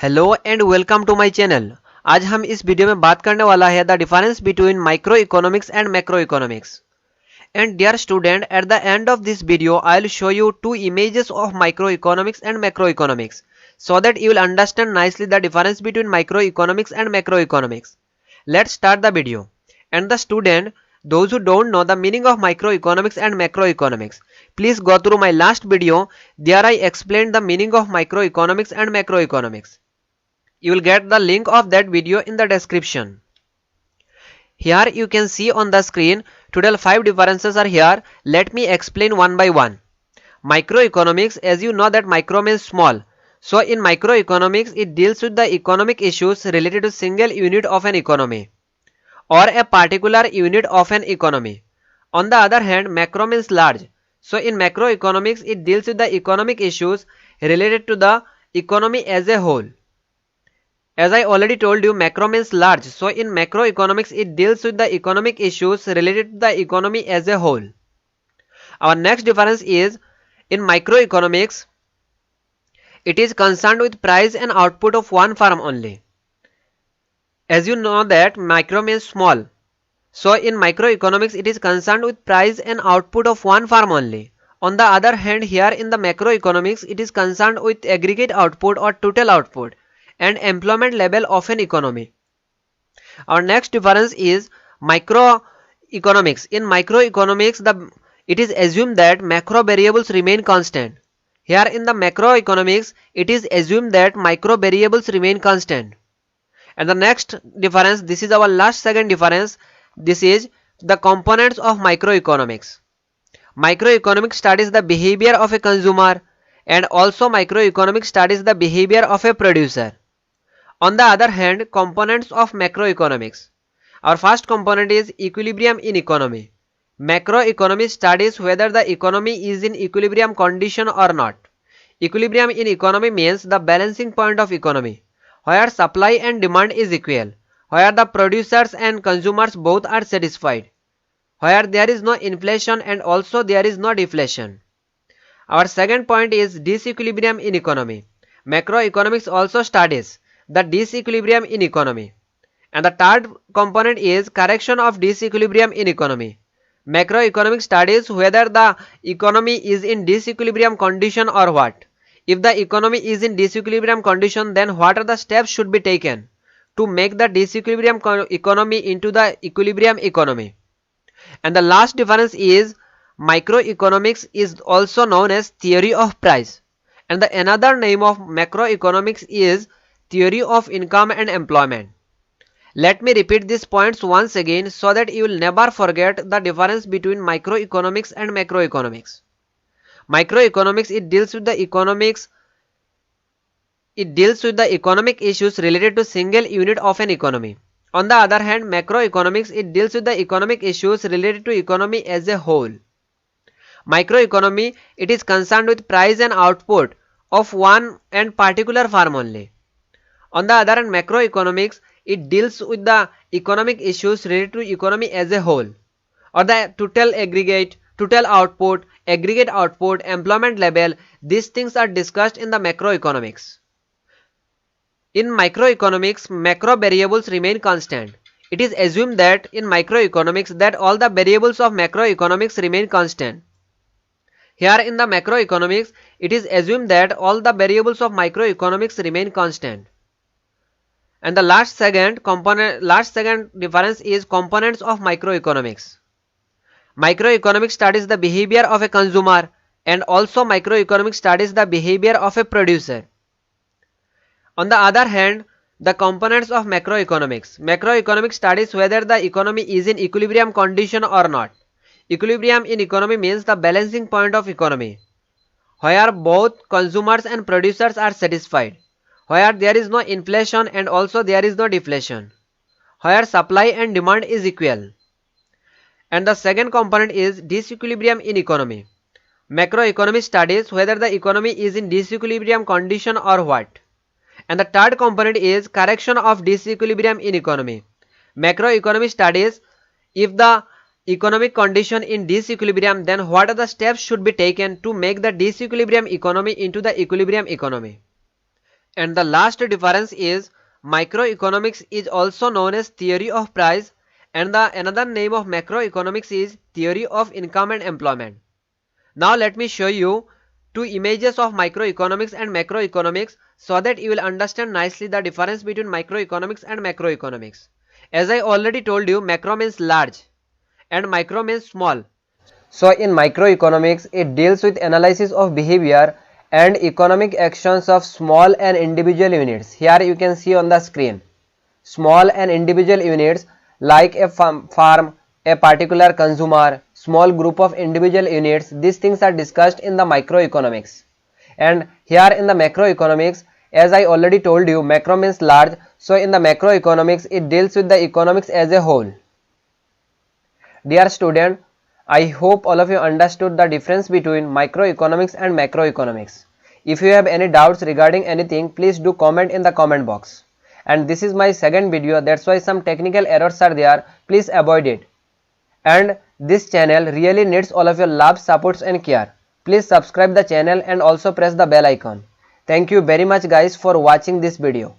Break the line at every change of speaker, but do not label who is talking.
Hello and welcome to my channel. आज हम इस वीडियो में बात करने वाला है the difference between microeconomics and macroeconomics. And dear student, at the end of this video I will show you two images of microeconomics and macroeconomics so that you will understand nicely the difference between microeconomics and macroeconomics. Let's start the video. And the student, those who don't know the meaning of microeconomics and macroeconomics, please go through my last video. There I explained the meaning of microeconomics and macroeconomics. You will get the link of that video in the description. Here you can see on the screen total 5 differences are here. Let me explain one by one. Microeconomics, as you know that micro means small. So in microeconomics it deals with the economic issues related to single unit of an economy or a particular unit of an economy. On the other hand, macro means large. So in macroeconomics it deals with the economic issues related to the economy as a whole. As I already told you, macro means large. So in macroeconomics it deals with the economic issues related to the economy as a whole. Our next difference is in microeconomics it is concerned with price and output of one firm only. As you know that micro means small. So in microeconomics it is concerned with price and output of one firm only. On the other hand, here in the macroeconomics it is concerned with aggregate output or total output and employment level of an economy. Our next difference is microeconomics. In microeconomics it is assumed that macro variables remain constant. Here in the macroeconomics it is assumed that micro variables remain constant. And the next difference, this is our last second difference, this is the components of microeconomics. Microeconomics studies the behavior of a consumer and also microeconomics studies the behavior of a producer. On the other hand, components of macroeconomics. Our first component is equilibrium in economy. Macroeconomics studies whether the economy is in equilibrium condition or not. Equilibrium in economy means the balancing point of economy, where supply and demand is equal, where the producers and consumers both are satisfied, where there is no inflation and also there is no deflation. Our second point is disequilibrium in economy. Macroeconomics also studies the disequilibrium in economy. And the third component is correction of disequilibrium in economy. Macroeconomics studies whether the economy is in disequilibrium condition or what. If the economy is in disequilibrium condition, then what are the steps should be taken to make the disequilibrium economy into the equilibrium economy. And the last difference is microeconomics is also known as theory of price, and the another name of macroeconomics is theory of income and employment. Let me repeat these points once again so that you will never forget the difference between microeconomics and macroeconomics. Microeconomics, it deals with the economic issues related to single unit of an economy. On the other hand, macroeconomics, it deals with the economic issues related to economy as a whole. Microeconomy, it is concerned with price and output of one and particular firm only. On the other hand, macroeconomics, it deals with the economic issues related to economy as a whole, or the total aggregate, total output, aggregate output, employment level. These things are discussed in the macroeconomics. In microeconomics, macro variables remain constant. It is assumed that in microeconomics that all the variables of macroeconomics remain constant. Here in the macroeconomics, it is assumed that all the variables of microeconomics remain constant. And the last second difference is components of microeconomics. Microeconomics studies the behavior of a consumer and also microeconomics studies the behavior of a producer. On the other hand, the components of macroeconomics. Macroeconomics studies whether the economy is in equilibrium condition or not. Equilibrium in economy means the balancing point of economy, where both consumers and producers are satisfied, where there is no inflation and also there is no deflation, where supply and demand is equal. And the second component is disequilibrium in economy. Macroeconomics studies whether the economy is in disequilibrium condition or what. And the third component is correction of disequilibrium in economy. Macroeconomics studies if the economic condition in disequilibrium, then what are the steps should be taken to make the disequilibrium economy into the equilibrium economy. And the last difference is microeconomics is also known as theory of price, and the another name of macroeconomics is theory of income and employment. Now let me show you two images of microeconomics and macroeconomics so that you will understand nicely the difference between microeconomics and macroeconomics. As I already told you, macro means large and micro means small. So in microeconomics, it deals with analysis of behavior and economic actions of small and individual units. Here you can see on the screen small and individual units like a farm, a particular consumer, small group of individual units. These things are discussed in the microeconomics. And here in the macroeconomics, as I already told you, macro means large. So in the macroeconomics, it deals with the economics as a whole. Dear student, I hope all of you understood the difference between microeconomics and macroeconomics. If you have any doubts regarding anything, please do comment in the comment box. And this is my second video, that's why some technical errors are there, please avoid it. And this channel really needs all of your love, supports and care. Please subscribe the channel and also press the bell icon. Thank you very much guys for watching this video.